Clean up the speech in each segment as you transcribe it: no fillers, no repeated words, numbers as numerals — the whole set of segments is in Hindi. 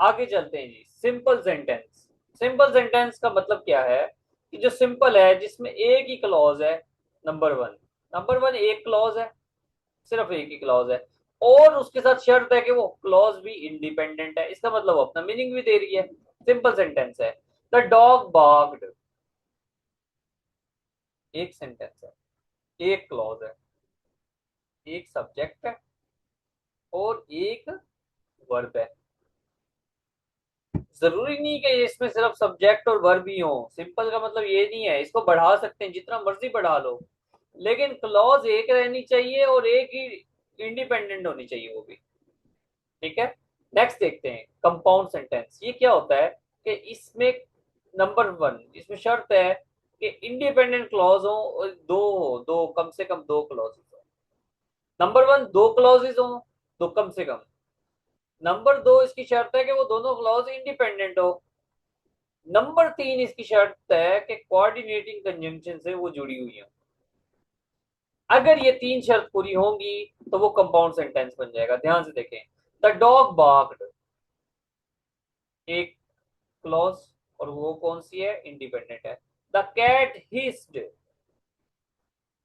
आगे चलते हैं जी। Simple sentence. सिंपल सेंटेंस का मतलब क्या है कि जो सिंपल है, जिसमें एक ही क्लॉज है। Number one. नंबर वन एक क्लॉज है, सिर्फ एक ही क्लॉज है, और उसके साथ शर्त है कि वो क्लॉज भी इंडिपेंडेंट है। इसका मतलब वो अपना मीनिंग भी दे रही है। सिंपल सेंटेंस है। The dog barked. एक सेंटेंस है, एक क्लॉज है, एक सब्जेक्ट है, और एक वर्ब है। जरूरी नहीं कि इसमें सिर्फ सब्जेक्ट और वर्ब ही हो। सिंपल का मतलब ये नहीं है, इसको बढ़ा सकते हैं, जितना मर्जी बढ़ा लो, लेकिन क्लॉज एक रहनी चाहिए और एक ही इंडिपेंडेंट होनी चाहिए वो भी। ठीक है। नेक्स्ट देखते हैं कंपाउंड सेंटेंस। ये क्या होता है कि इसमें नंबर वन, इसमें शर्त है कि इंडिपेंडेंट क्लॉज हो और दो कम से कम दो क्लॉजेस हो। नंबर वन दो क्लॉजेस हो, दो कम से कम। नंबर दो इसकी शर्त है कि वो दोनों क्लॉज इंडिपेंडेंट हो। नंबर तीन इसकी शर्त है कि कोऑर्डिनेटिंग कंजंक्शन से वो जुड़ी हुई है। अगर ये तीन शर्त पूरी होंगी तो वो कंपाउंड सेंटेंस बन जाएगा। ध्यान से देखें। द डॉग बार्क्ड, एक क्लॉज, और वो कौन सी है, इंडिपेंडेंट है। द कैट हिस्ड,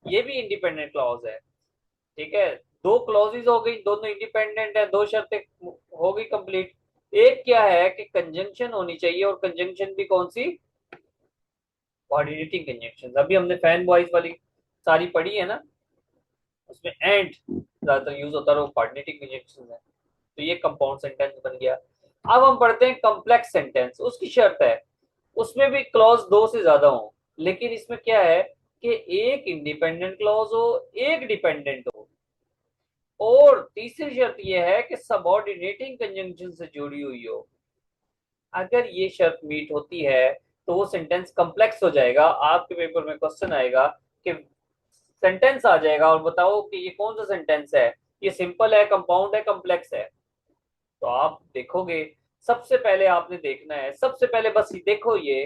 ये भी इंडिपेंडेंट क्लॉज है। ठीक है। दो क्लॉजेज हो गई, दोनों इंडिपेंडेंट है, दो शर्तें हो गई कंप्लीट। एक क्या है कि कंजंक्शन होनी चाहिए, और कंजंक्शन भी कौन सी, कोऑर्डिनेटिंग कंजंक्शन। अभी हमने फैन बॉयज वाली सारी पढ़ी है ना, उसमें एंड ज्यादातर यूज होता है, वो कोऑर्डिनेटिंग कंजंक्शन है। तो ये कंपाउंड सेंटेंस बन गया। अब हम पढ़ते हैं कॉम्प्लेक्स सेंटेंस। उसकी शर्त है उसमें भी क्लॉज दो से ज्यादा हो, लेकिन इसमें क्या है कि एक इंडिपेंडेंट क्लॉज हो, एक डिपेंडेंट हो, और तीसरी शर्त यह है कि सबऑर्डिनेटिंग कंजंक्शन से जुड़ी हुई हो। अगर ये शर्त मीट होती है तो वो सेंटेंस कॉम्प्लेक्स हो जाएगा। आपके पेपर में क्वेश्चन आएगा कि सेंटेंस आ जाएगा और बताओ कि ये कौन सा सेंटेंस है, ये सिंपल है, कंपाउंड है, कॉम्प्लेक्स है। तो आप देखोगे, सबसे पहले आपने देखना है, सबसे पहले बस ये देखो ये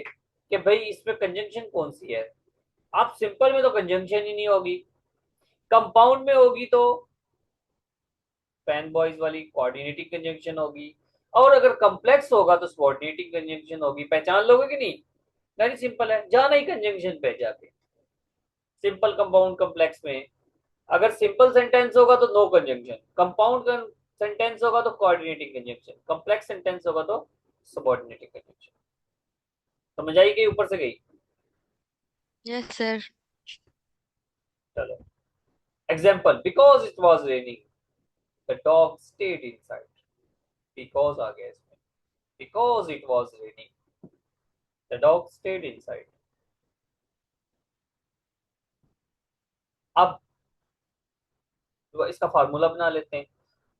कि भाई इसमें कंजंक्शन कौन सी है। आप सिंपल में तो कंजंक्शन ही नहीं होगी, कंपाउंड में होगी तो फैन बॉयज वाली कोऑर्डिनेटिंग कंजंक्शन होगी, और अगर कॉम्प्लेक्स होगा तो सबऑर्डिनेटिंग कंजंक्शन होगी। पहचान लोगे कि नहीं। वेरी सिंपल है, जाना ही कंजंक्शन पे जाके। सिंपल, कंपाउंड, कॉम्प्लेक्स में अगर सिंपल सेंटेंस होगा तो नो कंजंक्शन, कंपाउंड सेंटेंस होगा तो कोऑर्डिनेटिंग कंजंक्शन, कॉम्प्लेक्स सेंटेंस होगा तो सबऑर्डिनेटिंग कंजंक्शन। समझ आई गई, ऊपर से गई। Yes sir. चलो example. Because it was raining the dog stayed inside. Because आ गया इसमें। Because it was raining the dog stayed inside. अब तो इसका फार्मूला बना लेते हैं।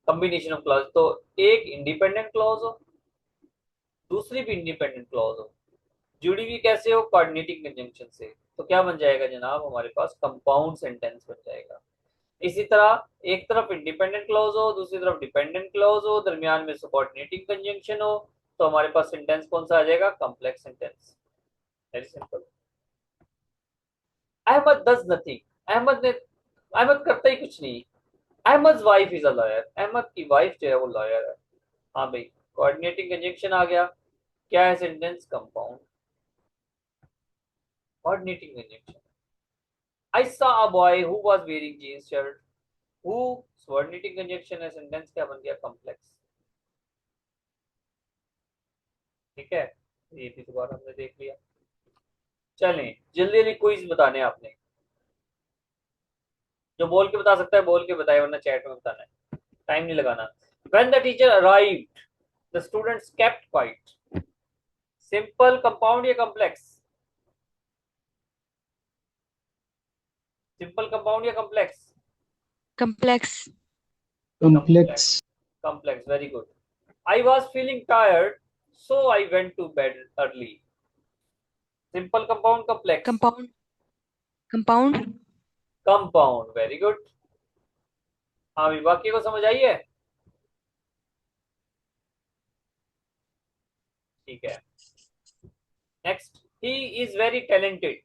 कॉम्बिनेशन ऑफ क्लॉज, तो एक इंडिपेंडेंट क्लॉज हो, दूसरी भी इंडिपेंडेंट क्लॉज हो, जुड़ी हुई कैसे हो, कोऑर्डिनेटिंग कंजंक्शन से। तो क्या बन जाएगा जनाब, हमारे पास कंपाउंड सेंटेंस बन जाएगा। इसी तरह एक तरफ इंडिपेंडेंट क्लॉज हो, दूसरी तरफ डिपेंडेंट क्लॉज हो, दरमियान में सबऑर्डिनेटिंग कंजंक्शन हो, तो हमारे पास सेंटेंस कौन सा आ जाएगा, complex sentence. Very simple. Ahmad does nothing. Ahmad करता ही कुछ नहीं। Ahmad wife is a lawyer. Ahmad की वाइफ जो है वो लॉयर है। हाँ भाई, कोऑर्डिनेटिंग कंजंक्शन आ गया। क्या है sentence, compound, coordinating conjunction. I saw a boy who was wearing jeans shirt. Who subordinating conjunction है, सेंटेंस क्या बन गया, कॉम्प्लेक्स। ठीक है। ये भी दोबारा हमने देख लिया। चलें जल्दी जल्दी क्विज बताने आपने। जो बोल के बता सकता है बोल के बताए, वरना चैट में बताना है, टाइम नहीं लगाना। When the teacher arrived the students kept quiet. Simple, compound या कॉम्प्लेक्स, सिंपल, कंपाउंड या complex, complex. Complex. Complex. Complex, very good. I was feeling tired so I went to bed early. Simple, compound, complex, compound. Compound. Compound, very good. हाँ भी वाक्य को समझ आई है। ठीक है। Next, he is very talented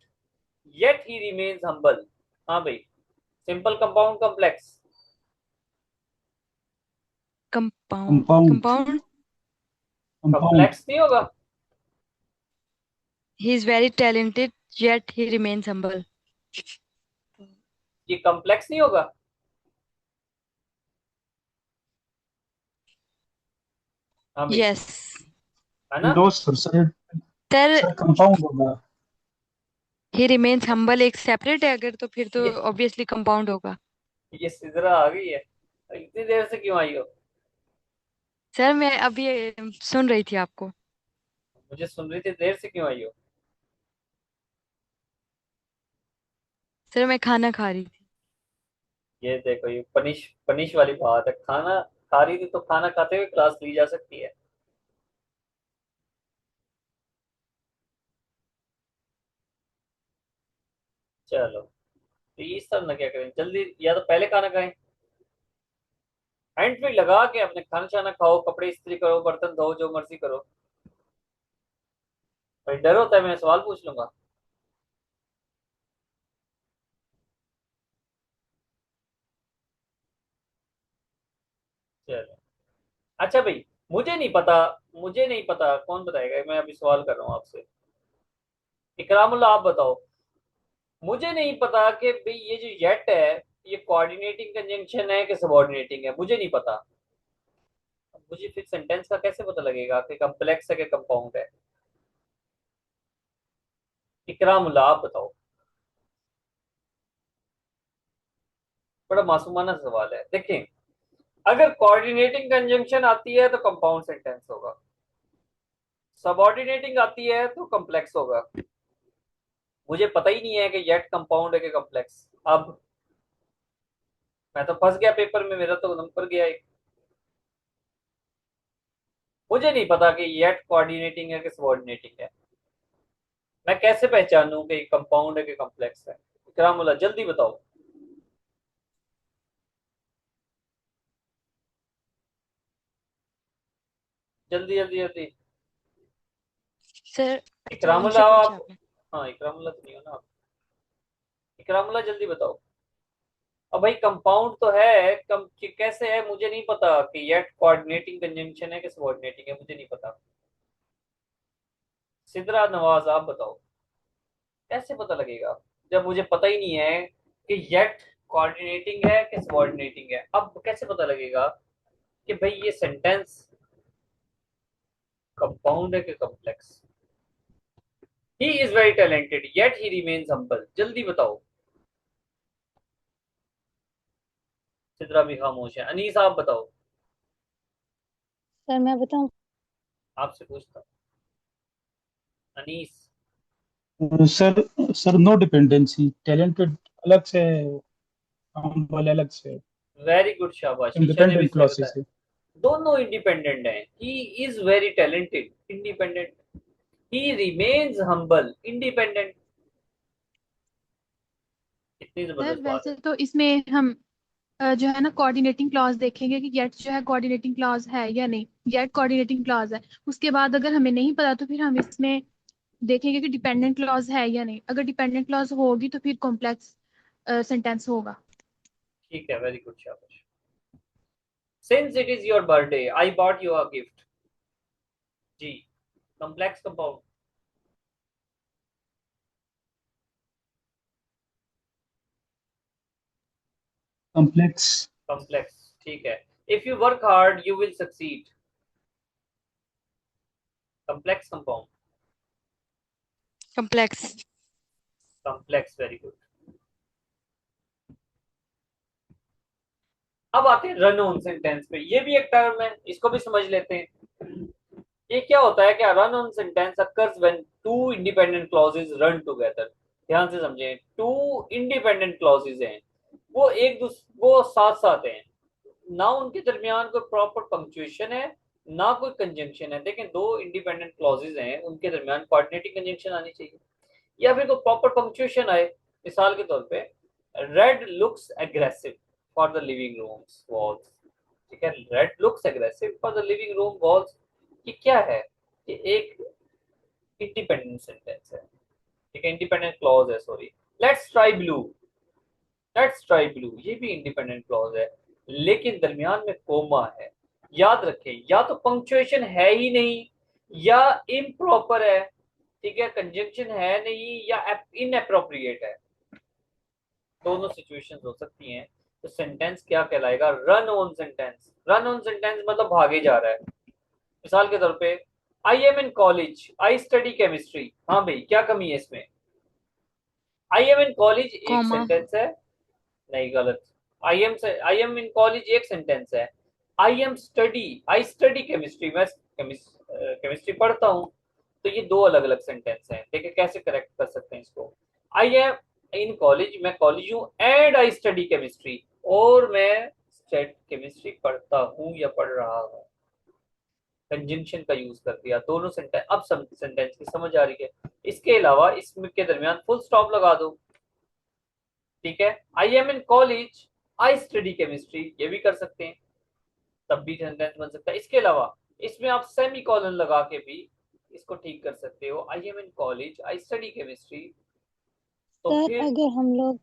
yet he remains humble. हाँ भाई, simple, compound, complex, compound. Compound. Compound. Compound. Complex नहीं होगा? He is very talented, yet he remains humble. ये कम्प्लेक्स नहीं होगा? हाँ भाई, Yes. है ना? No sir, sir. Sir, sir compound होगा। he remains humble एक सेपरेट है अगर, तो फिर तो ये ऑब्वियसली कंपाउंड होगा। ये सिजरा आ गई है, इतनी देर से क्यों आई हो? सर मैं अभी सुन रही थी आपको। मुझे सुन रही थी, देर से क्यों आई हो? सर मैं खाना खा रही थी। ये देखो, ये पनिश पनिश वाली बात है। खाना खा रही थी तो खाना खाते हुए क्लास ली जा सकती है। चलो, तो इस तरह ना क्या करें, जल्दी या तो पहले खाना खाएं, हैंड फ्री लगा के अपने खाना शाना खाओ, कपड़े इस्त्री करो, बर्तन धो, जो मर्जी करो। भाई डर होता है मैं सवाल पूछ लूंगा। चलो, अच्छा भाई, मुझे नहीं पता, मुझे नहीं पता, कौन बताएगा? मैं अभी सवाल कर रहा हूँ आपसे। इकरामुल्लाह आप बताओ। मुझे नहीं पता कि भाई ये जो येट है, ये कोऑर्डिनेटिंग कंजंक्शन है कि सबऑर्डिनेटिंग है, मुझे नहीं पता। अब मुझे फिर सेंटेंस का कैसे पता लगेगा कि कम्प्लेक्स है कि कंपाउंड है? इकरामुल्लाह आप बताओ। बड़ा मासूमाना सवाल है। देखें, अगर कोऑर्डिनेटिंग कंजंक्शन आती है तो कंपाउंड सेंटेंस होगा, सबऑर्डिनेटिंग आती है तो कॉम्प्लेक्स होगा। मुझे पता ही नहीं है कि येट कंपाउंड है कि कॉम्प्लेक्स। अब मैं तो फंस गया पेपर में, मेरा तो नंबर गया एक। मुझे नहीं पता कि येट कोऑर्डिनेटिंग है कि सबऑर्डिनेटिंग है। मैं कैसे पहचानूं कि कंपाउंड है कि कॉम्प्लेक्स है? इकरामुल्लाह जल्दी बताओ। जल्दी जल्दी जल्दी। सर अच्छा उनसे इकरामुल्लाह पूछा आप। आपने। हाँ, इकरामुल्लाह तो नहीं हो ना आप? इकरामुल्लाह जल्दी बताओ। अब भाई कंपाउंड तो है, कि कैसे है मुझे नहीं पता कि येट कोऑर्डिनेटिंग कंजंक्शन है कि सबऑर्डिनेटिंग है, मुझे नहीं पता। सिदरा नवाज आप बताओ। कैसे पता लगेगा जब मुझे पता ही नहीं है कि येट कोऑर्डिनेटिंग है कि सबऑर्डिनेटिंग है? अब कैसे पता लगेगा कि भाई ये सेंटेंस कंपाउंड है कि complex? He is very talented yet he remains humble, जल्दी बताओ। सिदरा भी खामोश है। अनीस आप बताओ। सर मैं बताऊं। आपसे पूछता हूँ, Anees. Sir, sir no dependency, talented अलग से, humble अलग से। वेरी गुड, शाबाश, ईशा ने भी इंडिपेंडेंट सही क्लॉसेस बताया। है। दोनों इंडिपेंडेंट हैं। ही is very talented, independent. He remains humble, independent. कितनी सर जबरदस्त बात है। वैसे तो इसमें हम जो है ना कोऑर्डिनेटिंग क्लॉज देखेंगे कि येट जो है कोऑर्डिनेटिंग क्लॉज है या नहीं। येट कोऑर्डिनेटिंग क्लॉज है, उसके बाद अगर हमें नहीं पता तो फिर हम इसमें देखेंगे कि डिपेंडेंट क्लॉज है या नहीं। अगर डिपेंडेंट क्लॉज होगी तो फिर कॉम्प्लेक्स सेंटेंस होगा। ठीक है, वेरी गुड, शाबाश। Since it is your birthday I bought you a gift. जी, कॉम्प्लेक्स कंपाउंड? कॉम्प्लेक्स। कॉम्प्लेक्स, ठीक है। If you work hard you will succeed, complex compound? Complex. Complex, very good. अब आते हैं रन ऑन सेंटेंस पे। ये भी एक टर्म है, इसको भी समझ लेते हैं। ये क्या होता है कि run on sentence occurs when two independent clauses run together. ध्यान से समझें, टू इंडिपेंडेंट क्लॉजेस हैं, वो साथ साथ हैं, ना उनके दरमियान कोई प्रॉपर पंक्चुएशन है, ना कोई कंजंक्शन है। देखें, दो इंडिपेंडेंट क्लॉजेस हैं, उनके दरमियान कोऑर्डिनेटिंग कंजंक्शन आनी चाहिए, या फिर कोई प्रॉपर पंक्चुएशन आए। मिसाल के तौर पे, red looks aggressive for the living rooms walls. ठीक है, red looks aggressive for the living room walls. ये क्या है? ये एक इंडिपेंडेंट सेंटेंस है, ठीक है, इंडिपेंडेंट क्लॉज है, sorry. Let's try blue, let's try blue, ये भी इंडिपेंडेंट क्लॉज है, लेकिन दरमियान में कोमा है। याद रखें, या तो पंक्चुएशन है ही नहीं, या इम्प्रॉपर है, ठीक है, कंजंक्शन है नहीं, या इनअप्रोप्रिएट है, दोनों सिचुएशंस हो सकती हैं। तो सेंटेंस क्या कहलाएगा? Run on sentence. Run on sentence मतलब भागे जा रहा है। मिसाल के तौर पे, I am in college, I study chemistry. हाँ भाई, क्या कमी है इसमें? आई एम इन कॉलेज एक कॉमा। सेंटेंस है, नहीं गलत। आई एम इन कॉलेज एक सेंटेंस है। आई स्टडी केमिस्ट्री, मैं केमिस्ट्री पढ़ता हूँ। तो ये दो अलग अलग सेंटेंस हैं। देखिए कैसे करेक्ट कर सकते हैं इसको। आई एम इन कॉलेज, मैं कॉलेज हूँ, एंड आई स्टडी केमिस्ट्री, और मैं केमिस्ट्री पढ़ता हूँ या पढ़ रहा हूँ। कंजंक्शन का यूज कर दिया दोनों सेंटेंस। अब सेंटेंस की समझ आ रही है। इसके अलावा इसमें के दरमियान फुल स्टॉप लगा दो, ठीक है। I am in college, I study chemistry, ये भी कर सकते हैं, तब भी सेंटेंस बन सकता है। इसके अलावा इसमें आप सेमी कॉलन लगा के भी इसको ठीक कर सकते हो। I am in college, I study chemistry, तो सर फिर अगर हम लोग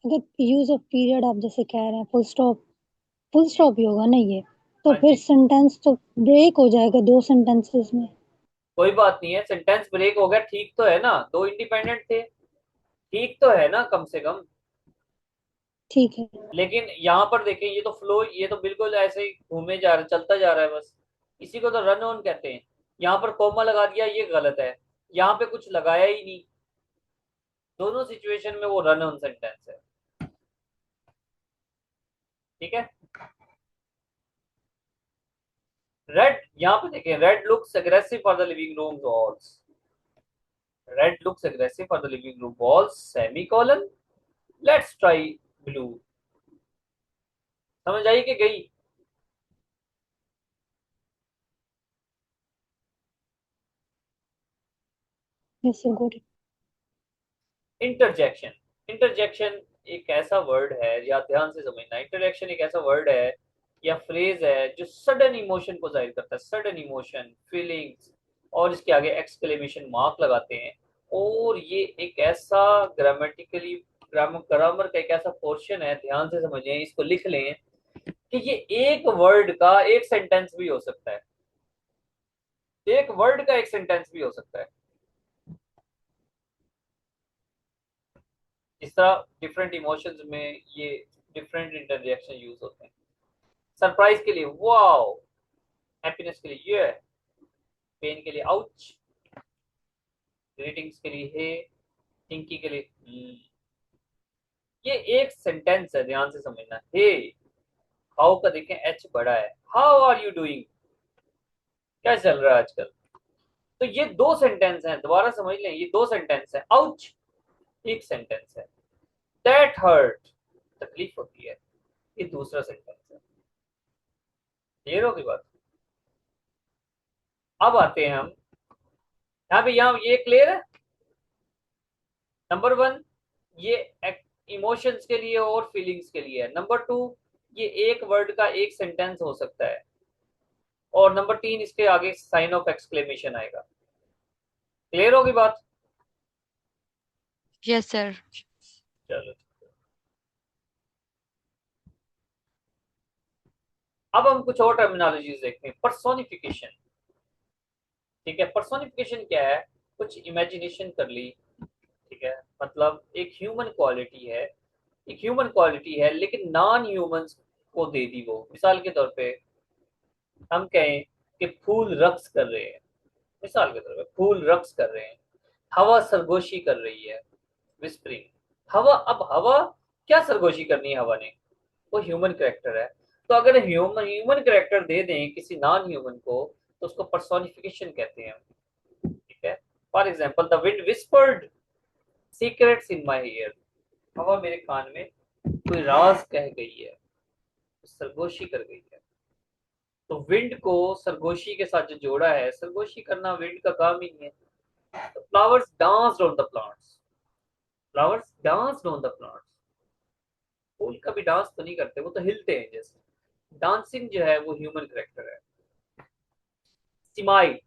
अगर यूज ऑफ पीरियड आप जैसे कह रहे हैं फुल स्टॉप ही होगा ना ये, तो हाँ फिर जी, सेंटेंस तो ब्रेक हो जाएगा दो सेंटेंसेस में। कोई बात नहीं है, सेंटेंस ब्रेक हो गया, ठीक तो है ना, दो इंडिपेंडेंट थे, ठीक तो है ना कम से कम। ठीक है। लेकिन यहाँ पर देखें, ये तो फ्लो, ये तो बिल्कुल ऐसे ही घूमे जा रहा है, चलता जा रहा है बस। इसी को तो रन ऑन कहते हैं। यहाँ पर कोमा लगा दिया, ये गलत है। यहाँ पे कुछ लगाया ही नहीं, दोनों सिचुएशन में वो रन ऑन सेंटेंस है, ठीक है। रेड, यहाँ पे देखें, red looks aggressive for the living room walls. Red looks aggressive for the living room walls, semi colon, let's try blue. समझ आई कि गई? Yes sir got it. Interjection. Interjection एक ऐसा वर्ड है, या ध्यान से समझना, इंटरजेक्शन एक ऐसा वर्ड है या फ्रेज है जो सडन इमोशन को जाहिर करता है, सडन इमोशन, फीलिंग्स, और इसके आगे एक्सक्लेमेशन मार्क लगाते हैं। और ये एक ऐसा ग्रामेटिकली, ग्रामर का एक ऐसा पोर्शन है, ध्यान से समझें, इसको लिख लें कि ये एक वर्ड का एक सेंटेंस भी हो सकता है, एक वर्ड का एक सेंटेंस भी हो सकता है। इस तरह डिफरेंट इमोशंस में ये डिफरेंट इंटरजेक्शन यूज होते हैं। सरप्राइज के लिए वाओ, हैप्पीनेस के लिए ये, पेन के लिए आउच, ग्रीटिंग्स के लिए हे, थिंकी के लिए ये एक सेंटेंस है, ध्यान से समझना। हे, हाउ का देखें एच बड़ा है, हाउ आर यू डूइंग, क्या चल रहा है आजकल। तो ये दो सेंटेंस हैं, दोबारा समझ लें, ये दो सेंटेंस है। आउच एक सेंटेंस है, दैट हर्ट तकलीफ होती है, ये दूसरा सेंटेंस है। क्लियर होगी बात? अब आते हैं हम यहाँ पे, यहाँ ये क्लियर है। नंबर वन, ये इमोशंस के लिए और फीलिंग्स के लिए है। नंबर टू, ये एक वर्ड का एक सेंटेंस हो सकता है। और नंबर तीन, इसके आगे साइन ऑफ एक्सक्लेमेशन आएगा। क्लियर होगी बात? Yes sir. चलो, अब हम कुछ और टर्मिनोलॉजीज देखते हैं। पर्सोनिफिकेशन, ठीक है। पर्सोनिफिकेशन क्या है? कुछ इमेजिनेशन कर ली, ठीक है, मतलब एक ह्यूमन क्वालिटी है, एक ह्यूमन क्वालिटी है लेकिन नॉन ह्यूमंस को दे दी वो। मिसाल के तौर पे हम कहें कि फूल रक्स कर रहे हैं, मिसाल के तौर पे फूल रक्स कर रहे हैं, हवा सरगोशी कर रही है, विस्परिंग। हवा, अब हवा क्या सरगोशी करनी है हवा ने? वो ह्यूमन करेक्टर है। तो अगर ह्यूमन करेक्टर दे दें किसी नॉन ह्यूमन को, तो उसको पर्सोनिफिकेशन कहते हैं, ठीक है। For example, the wind whispered secrets in my year, हवा मेरे कान में कोई राज कह गई है, सरगोशी कर गई है। तो विंड को सरगोशी के साथ जो जोड़ा है, सरगोशी करना विंड का काम ही नहीं है। तो flowers danced on the plants, flowers danced on the plants. फूल कभी डांस तो नहीं करते, वो तो हिलते हैं जैसे। डांसिंग जो है वो ह्यूमन करेक्टर है। सिमाइल,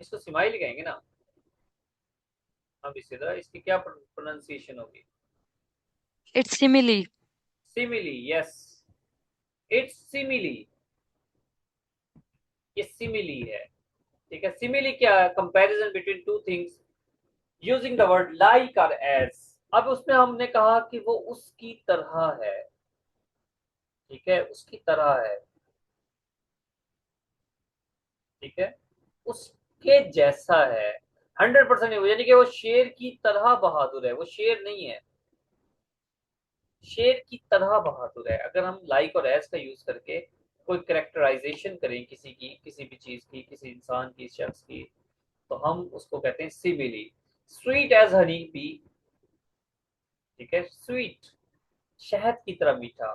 इसको सिमाइल कहेंगे ना। अब इसी तरह इसकी क्या प्रोनाउंसिएशन होगी? It's simile. Simile, yes, it's simile. ये सिमिली है। ठीक है, सिमिली क्या है? Comparison between two things using the word like और एज। अब उसमें हमने कहा कि वो उसकी तरह है। ठीक है, उसकी तरह है। ठीक है, उसके जैसा है। 100% नहीं, यानी कि वो शेर की तरह बहादुर है। वो शेर नहीं है, शेर की तरह बहादुर है। अगर हम लाइक और एज का यूज करके कोई करेक्टराइजेशन करें किसी की, किसी भी चीज की, किसी इंसान की, शख्स की, तो हम उसको कहते हैं simile. Sweet as honey bee. ठीक है, स्वीट, शहद की तरह मीठा,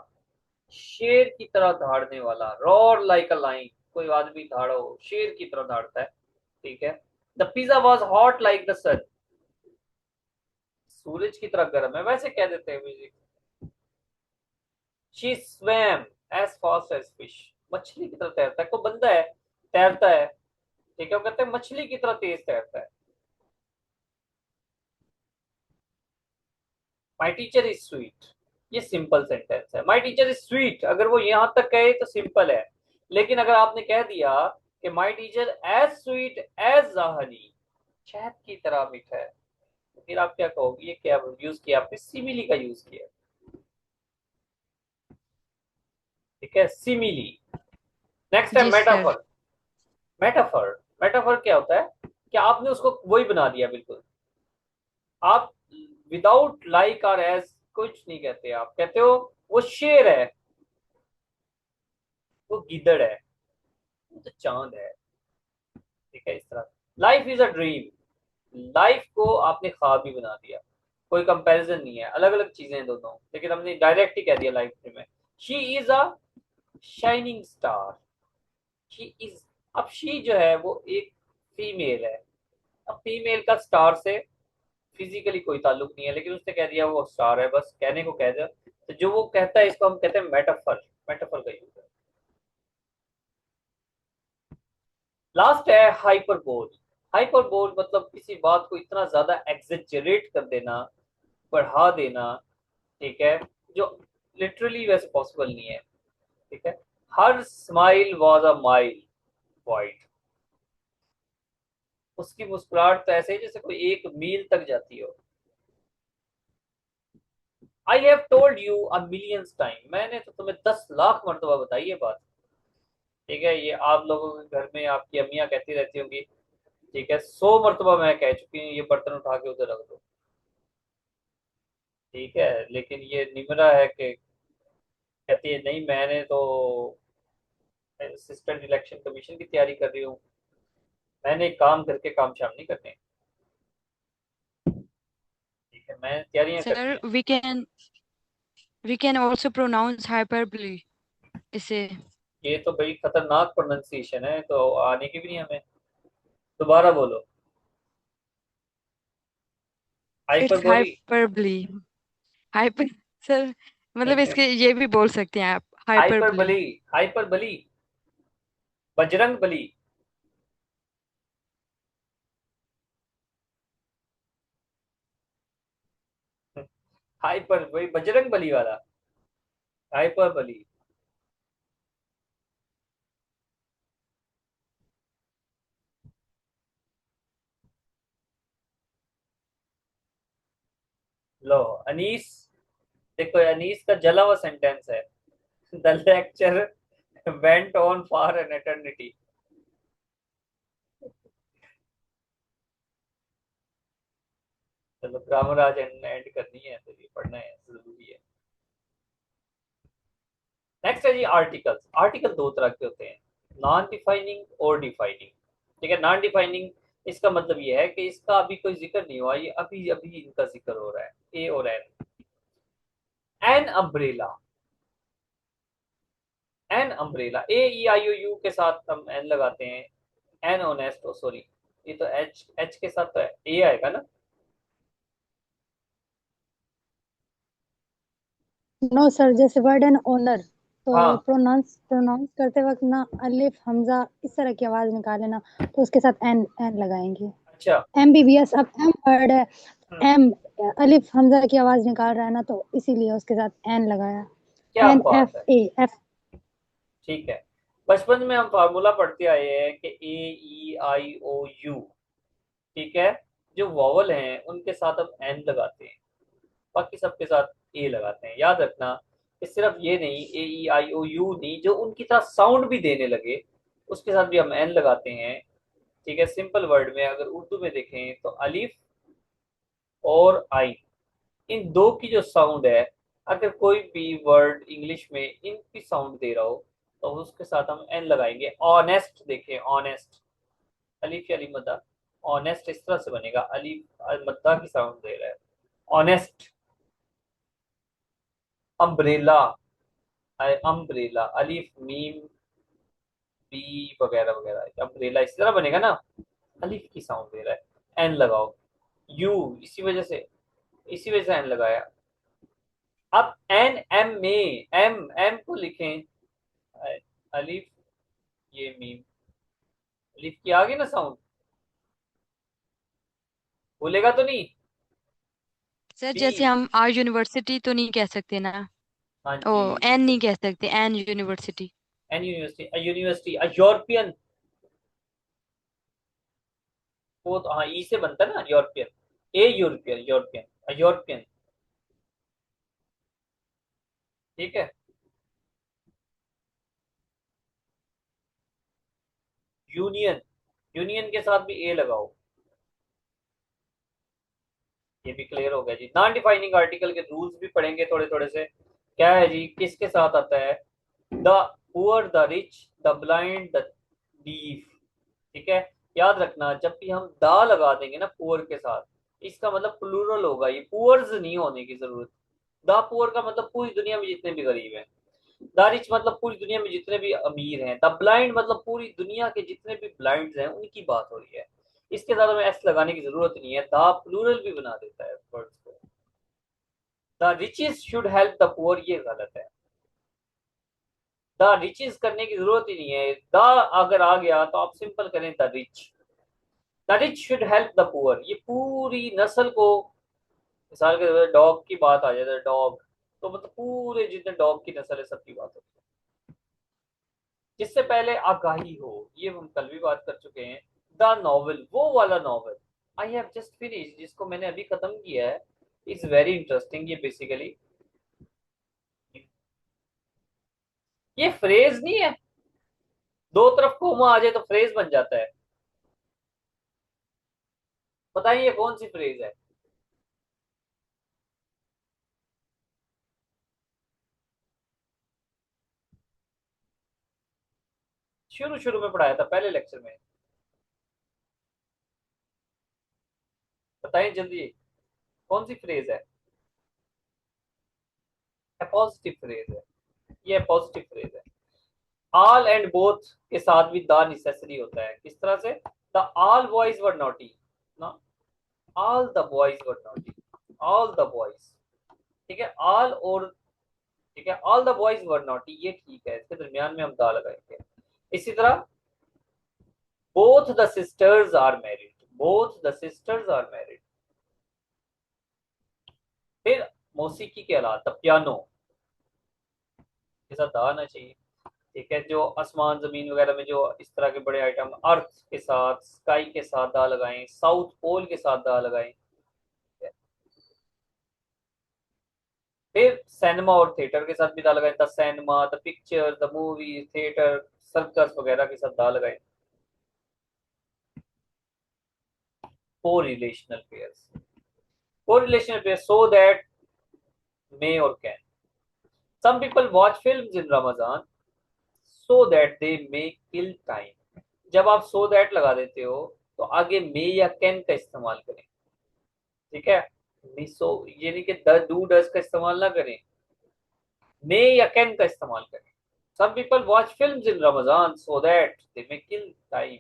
शेर की तरह धाड़ने वाला, रोर लाइक अ लाइन। कोई आदमी धाड़ो, शेर की तरह धाड़ता है। ठीक है, the pizza was hot like the sun. सूरज की तरह गर्म है, वैसे कह देते हैं music. She swam as fast as fish. मछली की तरह तैरता है। कोई बंदा है, तैरता है। ठीक है, वो कहते हैं मछली की तरह तेज तैरता है। माई टीचर इज स्वीट, ये सिंपल सेंटेंस है। माई टीचर इज स्वीट, अगर वो यहां तक कहे तो सिंपल है। लेकिन अगर आपने कह दिया कि my teacher as sweet as honey, शहद की तरह मीठा है, तो फिर आप क्या कहोगे? ये क्या यूज किया आपने? सिमिली का यूज किया। ठीक है, सिमिली। नेक्स्ट है जी सर। मेटाफर। मेटाफर, मेटाफर क्या होता है कि आपने उसको वही बना दिया बिल्कुल। आप विदाउट लाइक और एज कुछ नहीं कहते, आप कहते हो वो शेर है, वो गिदड़ है, वो तो चांद है। ठीक है, इस तरह। Life is a dream, life को आपने ख्वाब ही बना दिया। कोई कंपैरिजन नहीं है, अलग अलग चीजें हैं दोनों, लेकिन हमने डायरेक्ट ही कह दिया लाइफ में। She is a shining star. She is, अब शी जो है वो एक फीमेल है। अब फीमेल का स्टार से फिजिकली कोई ताल्लुक नहीं है, लेकिन उसने कह दिया वो स्टार है, बस कहने को कह दिया। तो जो वो कहता है इसको हम कहते हैं मेटाफर। मेटाफर का यूज है। लास्ट है हाइपरबोल। हाइपरबोल मतलब किसी बात को इतना ज्यादा एग्जेजरेट कर देना, बढ़ा देना। ठीक है, जो लिटरली वैसे पॉसिबल नहीं है। ठीक है, her smile was a mile wide. उसकी मुस्कुराहट तो ऐसे ही जैसे कोई 1 मील तक जाती हो। I have told you a millions time, मैंने तो तुम्हें 10 लाख मरतबा बताई है बात। ठीक है, ये आप लोगों के घर में आपकी अम्मियां कहती रहती होंगी। ठीक है, 100 मरतबा मैं कह चुकी हूँ ये बर्तन उठा के उधर रख दो। ठीक है, लेकिन ये निमरा है कि कहती है नहीं, मैंने तो असिस्टेंट इलेक्शन कमीशन की तैयारी कर रही हूँ, मैंने काम करके काम शाम नहीं करने। ठीक है, मैं तैयारियां करनी सर है। We can also pronounce hyperbole इसे। ये तो बड़ी खतरनाक प्रोनाउंसिएशन है, तो आने की भी नहीं हमें। दोबारा बोलो। It's hyperbole. Hyperbole. Hyper sir, मतलब ठीक है, इसके ये भी बोल सकते हैं आप, hyperbole. Hyperbole. Hyperbole, Bajrang Bali. Hyper वही बजरंग बली वाला, हाइपरबली। लो, अनीस, देखो अनीस का जला हुआ सेंटेंस है। The lecture went on for an eternity. चलो ग्रामर आज एंड करनी है, तो ये पढ़ना है, जरूरी है। नेक्स्ट है जी आर्टिकल्स। आर्टिकल 2 तरह के होते हैं, नॉन डिफाइनिंग और डिफाइनिंग। ठीक है, नॉन डिफाइनिंग इसका मतलब ये है कि इसका अभी कोई जिक्र नहीं हुआ, ये अभी अभी इनका जिक्र हो रहा है। ए और an. An umbrella, an umbrella, A E I O U के साथ हम एन लगाते हैं। एन ऑनेस्ट, सॉरी, ये तो एच, एच के साथ तो ए आएगा ना। नो सर, जैसे वर्ड है ना ओनर, तो हाँ, प्रोनाउंस प्रोनाउंस करते वक्त ना अलिफ हमजा इस तरह की आवाज निकाले ना, तो उसके साथ एन एन लगाएंगे। अच्छा। एमबीबीएस, अब एम वर्ड है, हम्म, एम अलिफ हमजा की आवाज निकाल रहा है ना, तो इसीलिए उसके साथ एन लगाया। क्या एन बात एफ है। A F. ठीक है, बचपन में हम फार्मूला पढ़ते आए हैं कि A E I O U, ठीक है, जो वॉवल हैं उनके साथ हम एन लगाते हैं, बाकी सबके साथ ए लगाते हैं। याद रखना कि सिर्फ ये नहीं, A E I O U नहीं, जो उनकी तरह साउंड भी देने लगे उसके साथ भी हम एन लगाते हैं। ठीक है, सिंपल वर्ड में अगर उर्दू में देखें तो अलिफ और आई, इन दो की जो साउंड है, अगर कोई भी वर्ड इंग्लिश में इनकी साउंड दे रहा हो तो उसके साथ हम एन लगाएंगे। ऑनेस्ट देखें, ऑनेस्ट, अलिफ या अली मद्दा, ऑनेस्ट इस तरह से बनेगा, अलिफ मद्दा की साउंड दे रहा है, ऑनेस्ट। अम्ब्रेला, अम्ब्रेला, अलिफ मीम बी वगैरह वगैरह, अम्ब्रेला इस तरह बनेगा ना, अलिफ की साउंड दे रहा है, एन लगाओ। यू, इसी वजह से एन लगाया। अब एन एम में एम एम को लिखें, अलिफ, ये मीम, अलिफ की आ गई ना साउंड, भूलेगा तो नहीं। सर बी, जैसे हम आर यूनिवर्सिटी तो नहीं कह सकते ना? हाँ ओ, जी, एन नहीं कह सकते, an university. An university, university, European, वो तो हाँ ई से बनता है ना European, a European, European, European, ठीक है। यूनियन, यूनियन के साथ भी ए लगाओ। ये भी क्लियर हो गया जी। नॉन डिफाइनिंग आर्टिकल के रूल्स भी पढ़ेंगे थोड़े थोड़े से। क्या है जी, किसके साथ आता है? The poor, the rich, the blind, the deaf, ठीक है। याद रखना जब भी हम द लगा देंगे ना पुअर के साथ, इसका मतलब प्लूरल होगा, ये पुअर्स नहीं होने की जरूरत। द पुअर का मतलब पूरी दुनिया में जितने भी गरीब हैं, द रिच मतलब पूरी दुनिया में जितने भी अमीर हैं, द ब्लाइंड मतलब पूरी दुनिया के जितने भी ब्लाइंड हैं उनकी बात हो रही है। इसके साथ हमें एस लगाने की जरूरत नहीं है, द प्लूरल भी बना देता है वर्ड्स को। The riches should help the poor, ये गलत है, द रिचेस करने की जरूरत ही नहीं है। द अगर आ गया तो आप सिंपल करें the rich, the rich should help the poor, ये पूरी नस्ल को, मिसाल के तौर डॉग की बात आ जाए तो डॉग, तो मतलब पूरे जितने डॉग की नस्ल है सबकी बात होती है। जिससे पहले आगाही हो, ये हम कल भी बात कर चुके हैं। द नॉवल, वो वाला novel, I have just finish, जिसको मैंने अभी खत्म किया है, इज वेरी इंटरेस्टिंग। ये बेसिकली ये फ्रेज नहीं है, दो तरफ कोमा आ जाए तो फ्रेज बन जाता है। बताइए कौन सी फ्रेज है? शुरू शुरू में पढ़ाया था पहले लेक्चर में, बताइए जल्दी, कौन सी फ्रेज है? पॉजिटिव फ्रेज है, ये पॉजिटिव फ्रेज है। ऑल एंड बोथ के साथ भी द नेसेसरी होता है। किस तरह से? The all boys were naughty ना, all the boys were naughty, all the boys, ठीक है, ऑल और, ठीक है, all the boys were naughty, ये ठीक है, इसके दरमियान में हम द लगाएंगे। इसी तरह both the sisters are married, both the sisters are married. फिर मौसीकी के अलावा द पियानो के साथ द आना चाहिए, ठीक है। जो आसमान जमीन वगैरह में जो इस तरह के बड़े आइटम, अर्थ के साथ, स्काई के साथ दा लगाएं, साउथ पोल के साथ दा लगाएं। फिर सिनेमा और थिएटर के साथ भी दा लगाएं, the cinema, the picture, the movie, theatre, circus वगैरह के साथ दा लगाएं। Correlational pairs, correlational pair, so that, may और can. Some people watch films in Ramzan so that they may kill time. जब आप सो दैट लगा देते हो तो आगे मे या कैन का इस्तेमाल करें, ठीक है। सो ये नहीं कि द डू डज का इस्तेमाल ना करें, मे या कैन का इस्तेमाल करें। Some people watch films in Ramzan so that they may kill time.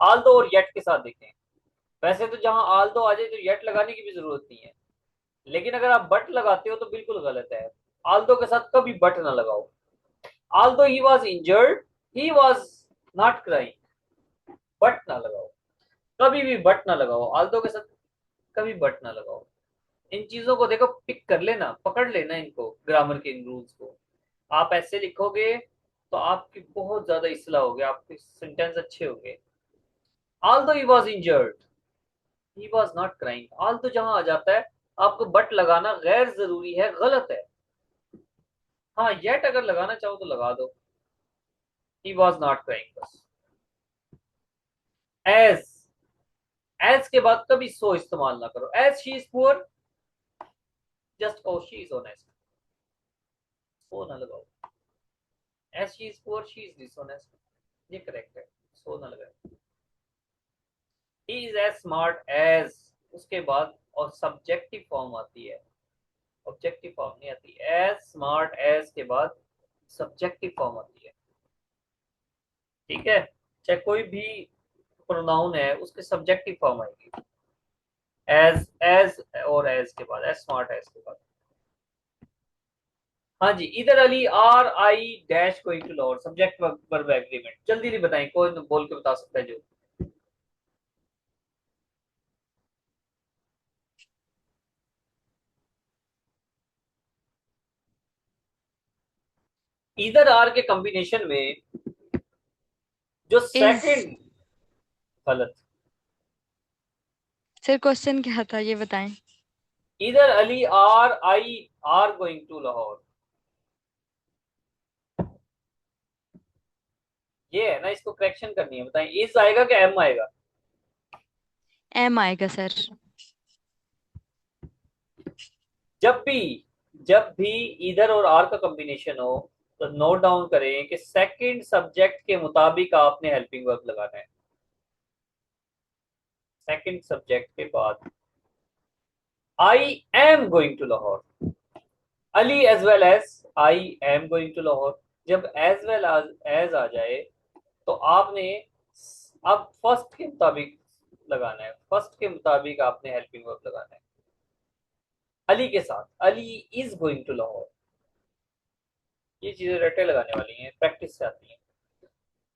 Although और येट के साथ देखें, वैसे तो जहां आल्दो आ जाए तो येट लगाने की भी जरूरत नहीं है, लेकिन अगर आप बट लगाते हो तो बिल्कुल गलत है। आल्दो के साथ कभी बट ना लगाओ। Aldous he was injured, he was not crying, but ना लगाओ, कभी भी बट ना लगाओ, आल्दो के साथ कभी बट ना लगाओ। इन चीजों को देखो, पिक कर लेना, पकड़ लेना इनको, ग्रामर के इन रूल्स को। आप ऐसे लिखोगे तो आपकी बहुत ज्यादा इसलाह हो गया, आपके सेंटेंस अच्छे हो गए। Although he was injured, he was not crying. Although जहां आ जाता है आपको बट लगाना गैर जरूरी है, गलत है। हाँ येट अगर लगाना चाहो तो लगा दो, ही वॉज नॉट क्राइंग बस। एज, एज के बाद कभी सो इस्तेमाल ना करो। As she is poor, just कहो शी इज ऑनेस्ट, सो ना लगाओ। As she is poor she is dishonest, ये करेक्ट है, सो ना लगाए। He is as smart as, उसके बाद और सब्जेक्टिव फॉर्म आती है, ऑब्जेक्टिव फॉर्म नहीं आती। एज स्मार्ट एज के बाद सब्जेक्टिव फॉर्म आती है, ठीक है। चाहे कोई भी प्रोनाउन है उसके सब्जेक्टिव फॉर्म आएगी, एज, एज और एज के बाद, एज स्मार्ट एज के बाद। हाँ जी, इधर Ali are I dash going to Lahore, subject verb agreement. जल्दी नहीं बताएं, कोई बोल के बता सकता है जो। इधर आर के कॉम्बिनेशन में जो इज। सेकंड, गलत। सर क्वेश्चन क्या था ये बताएं। इधर Ali are I are going to Lahore, ये है ना, इसको करेक्शन करनी है। बताएं इज आएगा कि एम आएगा? एम आएगा सर। जब भी, जब भी इधर और आर का कॉम्बिनेशन हो तो नोट डाउन करें कि सेकंड सब्जेक्ट के मुताबिक आपने हेल्पिंग वर्ब लगाना है। सेकंड सब्जेक्ट के बाद I am going to Lahore, Ali as well as I am going to Lahore. जब एज वेल एज आ जाए तो आपने अब फर्स्ट के मुताबिक लगाना है, फर्स्ट के मुताबिक आपने हेल्पिंग वर्ब लगाना है। अली के साथ Ali is going to Lahore, ये चीजें रटे लगाने वाली हैं, प्रैक्टिस से आती हैं।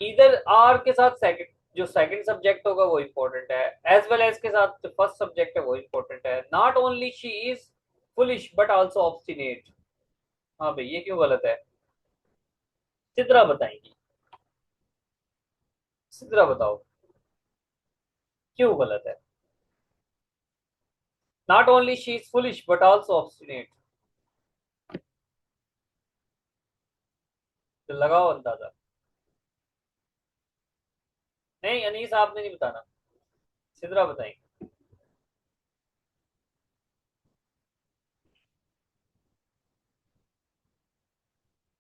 इधर आर के साथ सेकंड, जो सेकंड सब्जेक्ट होगा वो इंपॉर्टेंट है। एज वेल एज के साथ जो फर्स्ट सब्जेक्ट है वो इंपॉर्टेंट है। Not only she is foolish but also obstinate, हाँ भाई ये क्यों गलत है? सिद्रा बताएंगी, सिद्रा बताओ क्यों गलत है? Not only she is foolish but also obstinate, तो लगाओ अंदाजा। नहीं अनीस आपने नहीं बताना, सिद्रा बताएंगे।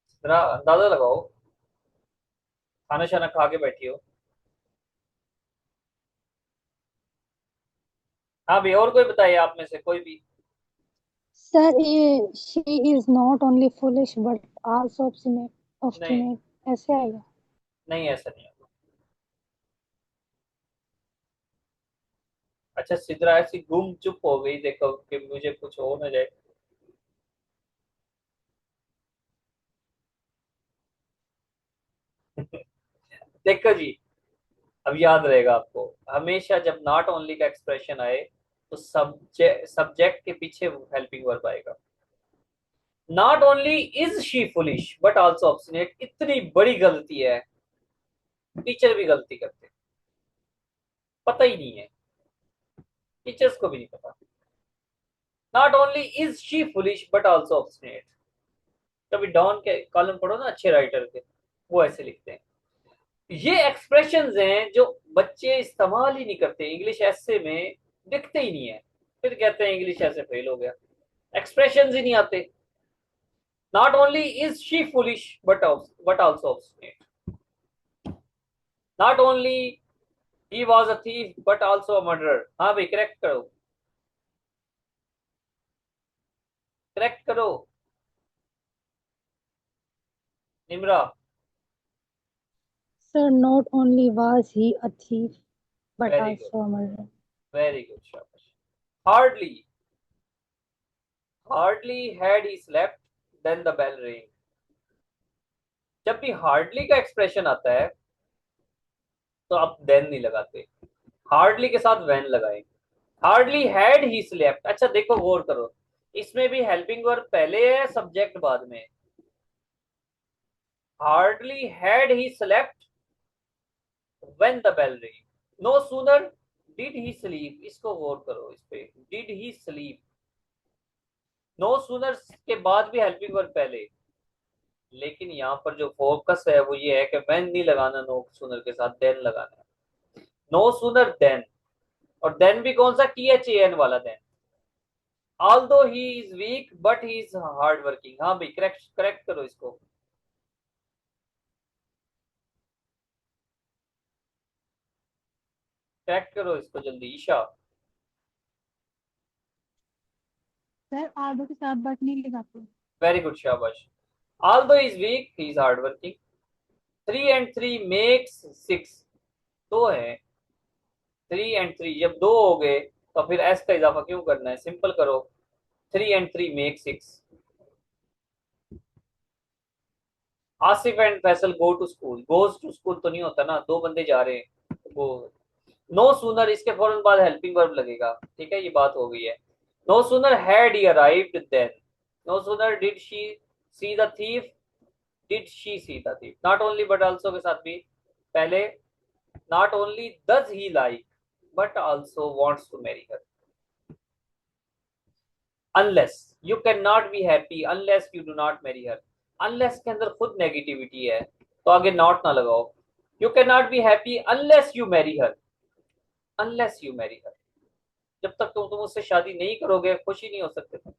सिद्रा अंदाजा लगाओ, खाना शाना खा के बैठी हो। हाँ भाई और कोई बताइए आप में से कोई भी। सर ये she is not only foolish but also obstinate, नहीं ऑब्स्टिनेट ऐसे आएगा। नहीं ऐसा नहीं होगा। अच्छा सिद्रा ऐसी गुम चुप हो गई, देखो कि मुझे कुछ हो ना जाए। देखो जी, अब याद रहेगा आपको, हमेशा जब नॉट ओनली का एक्सप्रेशन आए तो सब्जेक्ट के पीछे हेल्पिंग वर्ब आएगा। Not only is she foolish but also obstinate, इतनी बड़ी गलती है, टीचर भी गलती करते, पता ही नहीं है, टीचर्स को भी नहीं पता। Not only is she foolish but also obstinate, कभी डॉन के कॉलम पढ़ो ना अच्छे राइटर के, वो ऐसे लिखते हैं। ये एक्सप्रेशंस हैं जो बच्चे इस्तेमाल ही नहीं करते, इंग्लिश ऐसे में दिखते ही नहीं है, फिर कहते हैं इंग्लिश ऐसे फेल हो गया, एक्सप्रेशंस ही नहीं आते। Not only is she foolish but also obstinate, not only he was a thief but also a murderer. हाँ भाई करेक्ट करो, करेक्ट करो Nimra. Sir not only was he a thief but very good, also a murderer. Very good, शाबाश। Hardly, hardly had he slept then the bell ring. जब भी हार्डली का एक्सप्रेशन आता है तो आप देन नहीं लगाते, हार्डली के साथ वैन लगाएं। हार्डली हैड ही स्लेप्ट, अच्छा देखो गौर करो, इसमें भी हेल्पिंग वर्ब पहले है सब्जेक्ट बाद में। Hardly had he slept when the bell ring, no sooner did he sleep, इसको गौर करो इस पे, did he sleep, no sooner के बाद भी हेल्पिंग वर्ब पहले, लेकिन यहाँ पर जो फोकस है वो ये है कि व्हेन नहीं लगाना नो सूनर के साथ, देन लगाना है, नो सूनर देन, और देन भी कौन सा THAN वाला then, although he is weak but he is hard working। हाँ भाई करेक्ट करेक्ट करो इसको, करेक्ट करो इसको जल्दी ईशा। सर आलू के साथ बट नहीं लगाते। वेरी गुड शाबाश। although he is weak he is hard working, 3 and 3 makes 6, दो है, 3 and 3 जब दो हो गए तो फिर s का इजाफा क्यों करना है, सिंपल करो, 3 and 3 make 6। Asif and Faisal go to school, goes to school तो नहीं होता ना, दो बंदे जा रहे हैं गो, नो सूनर इसके फौरन बाद हेल्पिंग वर्ब लगेगा, ठीक है ये बात हो गई है। No sooner had he arrived then, no sooner did she see the thief, did she see the thief, not only but also के साथ भी पहले, not only does he like but also wants to marry her, unless you can not be happy unless you do not marry her, unless के अंदर खुद नेगेटिविटी है तो आगे नॉट ना लगाओ, you can not be happy unless you Mary her, unless you marry her, जब तक तुम उससे शादी नहीं करोगे खुश ही नहीं हो सकते तुम।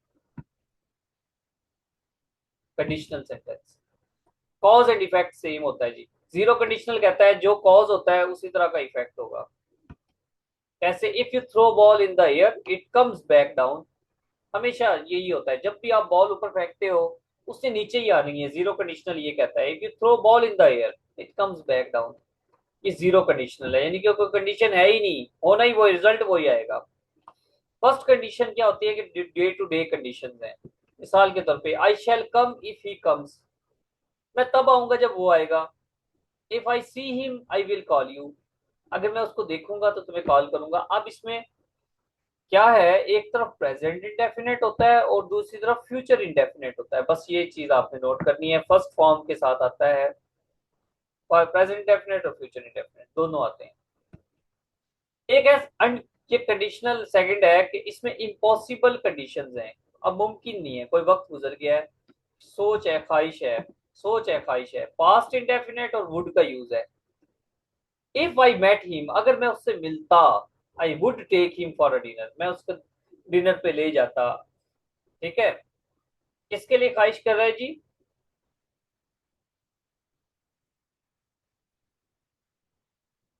Conditional sentence, cause and effect same होता है जी, जीरो कंडीशनल कहता है जो कॉज होता है उसी तरह का इफेक्ट होगा, कैसे, if you throw ball in the air it comes back down, हमेशा यही होता है जब भी आप बॉल ऊपर फेंकते हो उससे नीचे ही आनी है, जीरो कंडीशनल ये कहता है if you throw ball in the air it comes back down, ये जीरो कंडीशनल है, यानी कि कोई कंडीशन है ही नहीं, होना ही वो रिजल्ट वही आएगा। फर्स्ट कंडीशन क्या होती है कि डे टू डे कंडीशन है, मिसाल के तौर पे आई शैल कम इफ ही कम्स, मैं तब आऊंगा जब वो आएगा, if I see him I will call you, अगर मैं उसको देखूंगा तो तुम्हें कॉल करूंगा। अब इसमें क्या है, एक तरफ प्रेजेंट इंडेफिनेट होता है और दूसरी तरफ फ्यूचर इंडेफिनेट होता है, बस ये चीज आपने नोट करनी है, फर्स्ट फॉर्म के साथ आता है और प्रेजेंट इंडेफिनेट और फ्यूचर इंडेफिनेट दोनों आते हैं। एक है ये कंडीशनल सेकंड है कि इसमें इम्पॉसिबल कंडीशंस हैं, अब मुमकिन नहीं है, कोई वक्त गुजर गया है, सोच है ख्वाहिश है, सोच है ख्वाहिश है, पास्ट इंडेफिनेट और वुड का यूज है। इफ आई मेट हिम, अगर मैं उससे मिलता, I would take him for a dinner, मैं उसको डिनर पे ले जाता, ठीक है, किसके लिए ख्वाहिश कर रहे हैं जी,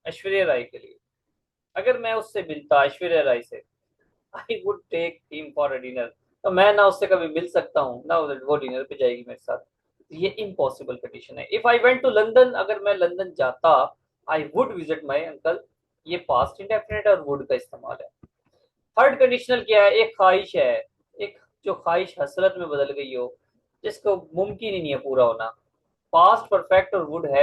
ऐश्वर्या राय के लिए, अगर मैं उससे मिलता ऐश्वर्या राय से, I would take him for a dinner, तो मैं ना उससे कभी मिल सकता हूँ ना वो डिनर पे जाएगी मेरे साथ, ये इम्पॉसिबल कंडीशन है। If I went to London, अगर मैं लंदन जाता, I would visit my uncle, ये पास्ट इंडेफिनेट और वुड का इस्तेमाल है। थर्ड कंडीशनल क्या है, एक ख्वाहिश है, एक जो ख्वाहिश हसरत में बदल गई हो, जिसको मुमकिन ही नहीं है पूरा होना, पास्ट परफेक्ट और वुड है